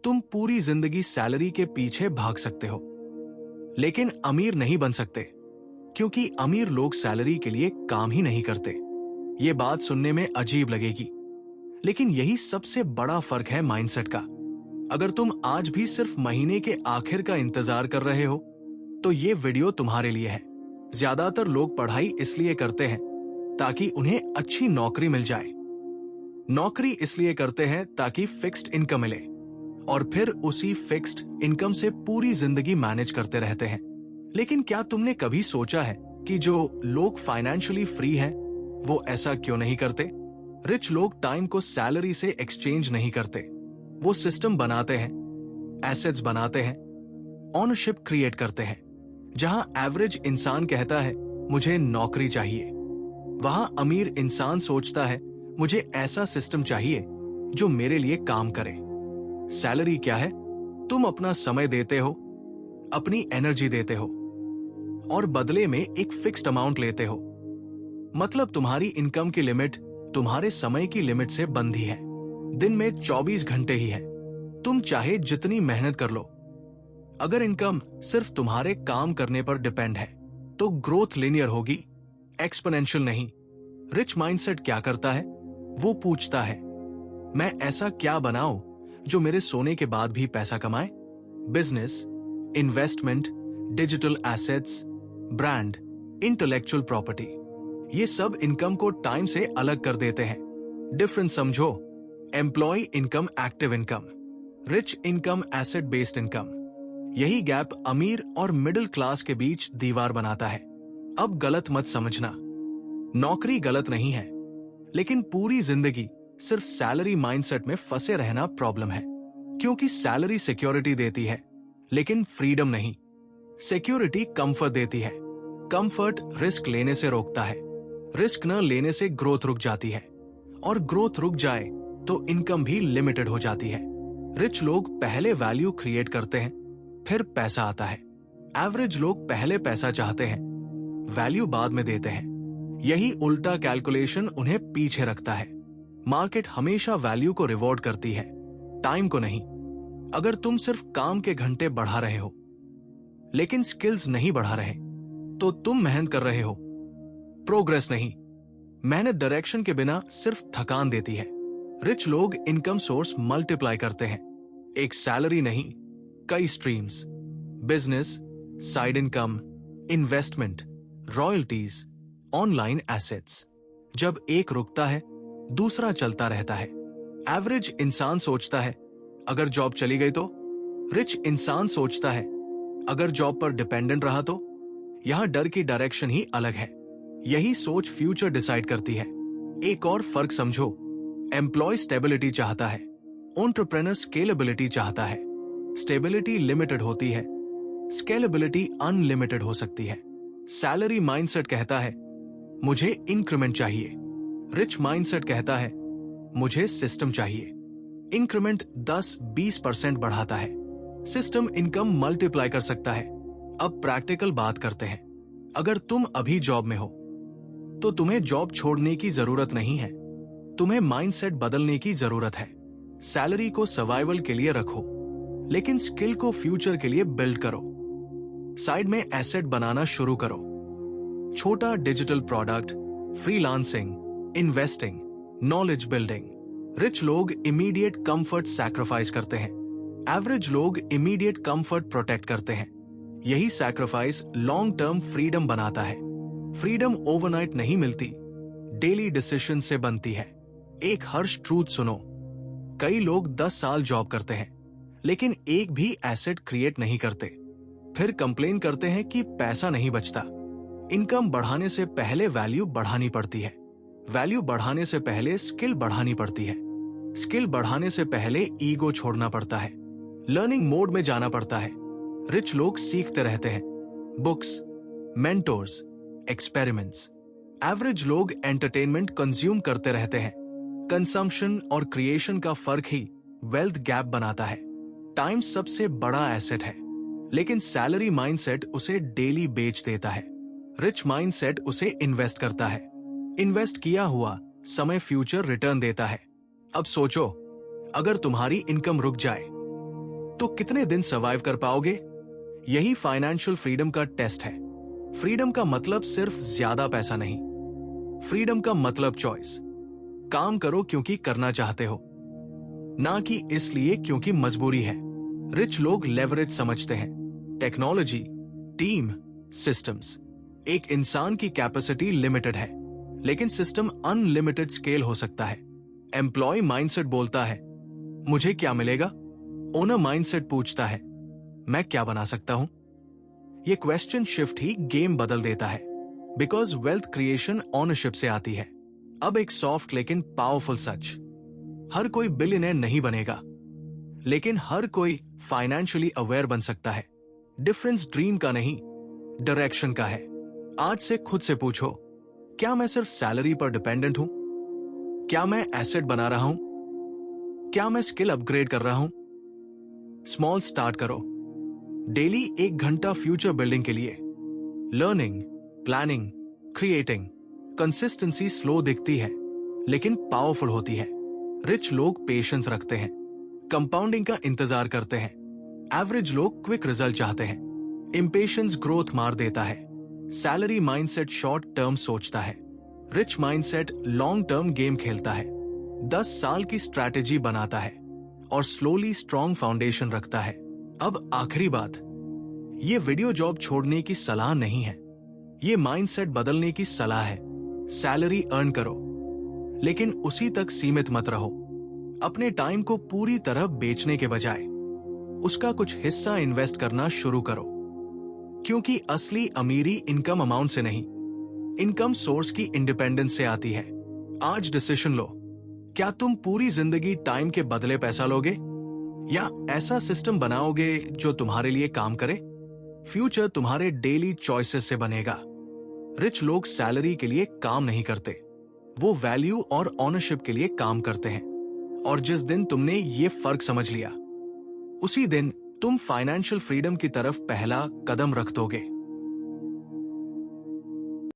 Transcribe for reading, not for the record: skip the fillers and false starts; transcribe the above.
तुम पूरी जिंदगी सैलरी के पीछे भाग सकते हो, लेकिन अमीर नहीं बन सकते, क्योंकि अमीर लोग सैलरी के लिए काम ही नहीं करते। ये बात सुनने में अजीब लगेगी, लेकिन यही सबसे बड़ा फर्क है माइंडसेट का। अगर तुम आज भी सिर्फ महीने के आखिर का इंतजार कर रहे हो, तो ये वीडियो तुम्हारे लिए है। ज्यादातर लोग पढ़ाई इसलिए करते हैं ताकि उन्हें अच्छी नौकरी मिल जाए। नौकरी इसलिए करते हैं ताकि फिक्स्ड इनकम मिले, और फिर उसी फिक्स्ड इनकम से पूरी जिंदगी मैनेज करते रहते हैं। लेकिन क्या तुमने कभी सोचा है कि जो लोग फाइनेंशियली फ्री हैं, वो ऐसा क्यों नहीं करते? रिच लोग टाइम को सैलरी से एक्सचेंज नहीं करते। वो सिस्टम बनाते हैं, एसेट्स बनाते हैं, ओनरशिप क्रिएट करते हैं। जहां एवरेज इंसान कहता है मुझे नौकरी चाहिए, वहां अमीर इंसान सोचता है मुझे ऐसा सिस्टम चाहिए जो मेरे लिए काम करे। सैलरी क्या है? तुम अपना समय देते हो, अपनी एनर्जी देते हो, और बदले में एक फिक्स्ड अमाउंट लेते हो। मतलब तुम्हारी इनकम की लिमिट तुम्हारे समय की लिमिट से बंधी है। दिन में 24 घंटे ही है। तुम चाहे जितनी मेहनत कर लो, अगर इनकम सिर्फ तुम्हारे काम करने पर डिपेंड है, तो ग्रोथ लिनियर होगी, एक्सपोनेंशियल नहीं। रिच माइंडसेट क्या करता है? वो पूछता है, मैं ऐसा क्या बनाऊं जो मेरे सोने के बाद भी पैसा कमाए? Business, investment, digital assets, brand, intellectual property, ये सब इनकम को टाइम से अलग कर देते हैं। डिफरेंस समझो। Employ income, active income, rich income, asset based income. यही गैप अमीर और मिडिल क्लास के बीच दीवार बनाता है। अब गलत मत समझना, नौकरी गलत नहीं है, लेकिन पूरी जिंदगी सिर्फ सैलरी माइंडसेट में फंसे रहना प्रॉब्लम है। क्योंकि सैलरी सिक्योरिटी देती है, लेकिन फ्रीडम नहीं। सिक्योरिटी कंफर्ट देती है, कंफर्ट रिस्क लेने से रोकता है, रिस्क न लेने से ग्रोथ रुक जाती है, और ग्रोथ रुक जाए तो इनकम भी लिमिटेड हो जाती है। रिच लोग पहले वैल्यू क्रिएट करते हैं, फिर पैसा आता है। एवरेज लोग पहले पैसा चाहते हैं, वैल्यू बाद में देते हैं। यही उल्टा कैलकुलेशन उन्हें पीछे रखता है। मार्केट हमेशा वैल्यू को रिवॉर्ड करती है, टाइम को नहीं। अगर तुम सिर्फ काम के घंटे बढ़ा रहे हो, लेकिन स्किल्स नहीं बढ़ा रहे, तो तुम मेहनत कर रहे हो, प्रोग्रेस नहीं। मेहनत डायरेक्शन के बिना सिर्फ थकान देती है। रिच लोग इनकम सोर्स मल्टीप्लाई करते हैं, एक सैलरी नहीं, कई streams, business, side income, investment, royalties, online assets. जब एक रुकता है, दूसरा चलता रहता है। एवरेज इंसान सोचता है अगर जॉब चली गई तो। रिच इंसान सोचता है अगर जॉब पर डिपेंडेंट रहा तो। यहां डर की डायरेक्शन ही अलग है। यही सोच फ्यूचर डिसाइड करती है। एक और फर्क समझो, एम्प्लॉय स्टेबिलिटी चाहता है, एंटरप्रेन्योर स्केलेबिलिटी चाहता है। स्टेबिलिटी लिमिटेड होती है, स्केलेबिलिटी अनलिमिटेड हो सकती है। सैलरी माइंडसेट कहता है मुझे इंक्रीमेंट चाहिए, रिच माइंडसेट कहता है मुझे सिस्टम चाहिए। इंक्रीमेंट 10-20% बढ़ाता है, सिस्टम इनकम मल्टीप्लाई कर सकता है। अब प्रैक्टिकल बात करते हैं। अगर तुम अभी जॉब में हो, तो तुम्हें जॉब छोड़ने की जरूरत नहीं है, तुम्हें माइंडसेट बदलने की जरूरत है। सैलरी को सर्वाइवल के लिए रखो, लेकिन स्किल को फ्यूचर के लिए बिल्ड करो। साइड में एसेट बनाना शुरू करो, छोटा digital product, freelancing, investing, knowledge building. Rich लोग इमीडिएट कंफर्ट सैक्रिफाइस करते हैं, एवरेज लोग इमीडिएट कंफर्ट प्रोटेक्ट करते हैं। यही सैक्रिफाइस लॉन्ग टर्म फ्रीडम बनाता है। फ्रीडम ओवरनाइट नहीं मिलती, डेली डिसीजन से बनती है। एक हर्ष ट्रूथ सुनो, कई लोग 10 साल जॉब करते हैं, लेकिन एक भी एसेट क्रिएट नहीं करते, फिर कंप्लेन करते हैं कि पैसा नहीं बचता। इनकम बढ़ाने से पहले वैल्यू बढ़ानी पड़ती है, वैल्यू बढ़ाने से पहले स्किल बढ़ानी पड़ती है, स्किल बढ़ाने से पहले ईगो छोड़ना पड़ता है, लर्निंग मोड में जाना पड़ता है। रिच लोग सीखते रहते हैं, बुक्स, मेंटोर्स, एक्सपेरिमेंट्स। एवरेज लोग एंटरटेनमेंट कंज्यूम करते रहते हैं। कंजम्पशन और क्रिएशन का फर्क ही वेल्थ गैप बनाता है। टाइम सबसे बड़ा एसेट है, लेकिन सैलरी माइंडसेट उसे डेली बेच देता है। रिच माइंडसेट उसे इन्वेस्ट करता है। इन्वेस्ट किया हुआ समय फ्यूचर रिटर्न देता है। अब सोचो, अगर तुम्हारी इनकम रुक जाए, तो कितने दिन सर्वाइव कर पाओगे? यही फाइनेंशियल फ्रीडम का टेस्ट है। फ्रीडम का मतलब सिर्फ ज्यादा पैसा नहीं, फ्रीडम का मतलब चॉइस। काम करो क्योंकि करना चाहते हो, ना कि इसलिए क्योंकि मजबूरी है। रिच लोग लेवरेज समझते हैं, टेक्नोलॉजी, टीम, सिस्टम्स। एक इंसान की कैपेसिटी लिमिटेड है, लेकिन सिस्टम अनलिमिटेड स्केल हो सकता है। एम्प्लॉय माइंडसेट बोलता है मुझे क्या मिलेगा, ओनर माइंडसेट पूछता है मैं क्या बना सकता हूं। यह क्वेश्चन शिफ्ट ही गेम बदल देता है, बिकॉज वेल्थ क्रिएशन ओनरशिप से आती है। अब एक सॉफ्ट लेकिन पावरफुल सच, हर कोई बिलियनर नहीं बनेगा, लेकिन हर कोई फाइनेंशियली अवेयर बन सकता है। डिफरेंस ड्रीम का नहीं, डायरेक्शन का है। आज से खुद से पूछो, क्या मैं सिर्फ सैलरी पर डिपेंडेंट हूं? क्या मैं एसेट बना रहा हूं? क्या मैं स्किल अपग्रेड कर रहा हूं? स्मॉल स्टार्ट करो। डेली 1 घंटा फ्यूचर बिल्डिंग के लिए। Learning, planning, creating. Consistency slow दिखती है, लेकिन पावरफुल होती है। रिच लोग पेशेंस रखते हैं, कंपाउंडिंग का इंतजार करते हैं। एवरेज लोग क्विक रिजल्ट चाहते हैं। इंपेशेंस ग्रोथ मार देता है। सैलरी माइंडसेट शॉर्ट टर्म सोचता है, rich mindset long term game खेलता है। 10 साल की स्ट्रैटेजी बनाता है और स्लोली स्ट्रॉन्ग फाउंडेशन रखता है। अब आखिरी बात, ये वीडियो जॉब छोड़ने की सलाह नहीं है, ये माइंडसेट बदलने की सलाह है। सैलरी अर्न करो, लेकिन उसी तक सीमित मत रहो। अपने टाइम को पूरी तरह बेचने के बजाय उसका कुछ हिस्सा इन्वेस्ट करना शुरू करो, क्योंकि असली अमीरी इनकम अमाउंट से नहीं, इनकम सोर्स की इंडिपेंडेंस से आती है। आज डिसीजन लो, क्या तुम पूरी जिंदगी टाइम के बदले पैसा लोगे, या ऐसा सिस्टम बनाओगे जो तुम्हारे लिए काम करे? फ्यूचर तुम्हारे डेली चॉइसेस से बनेगा। रिच लोग सैलरी के लिए काम नहीं करते, वो वैल्यू और ऑनरशिप के लिए काम करते हैं। और जिस दिन तुमने ये फर्क समझ लिया, उसी दिन तुम फाइनेंशियल फ्रीडम की तरफ पहला कदम रख दोगे।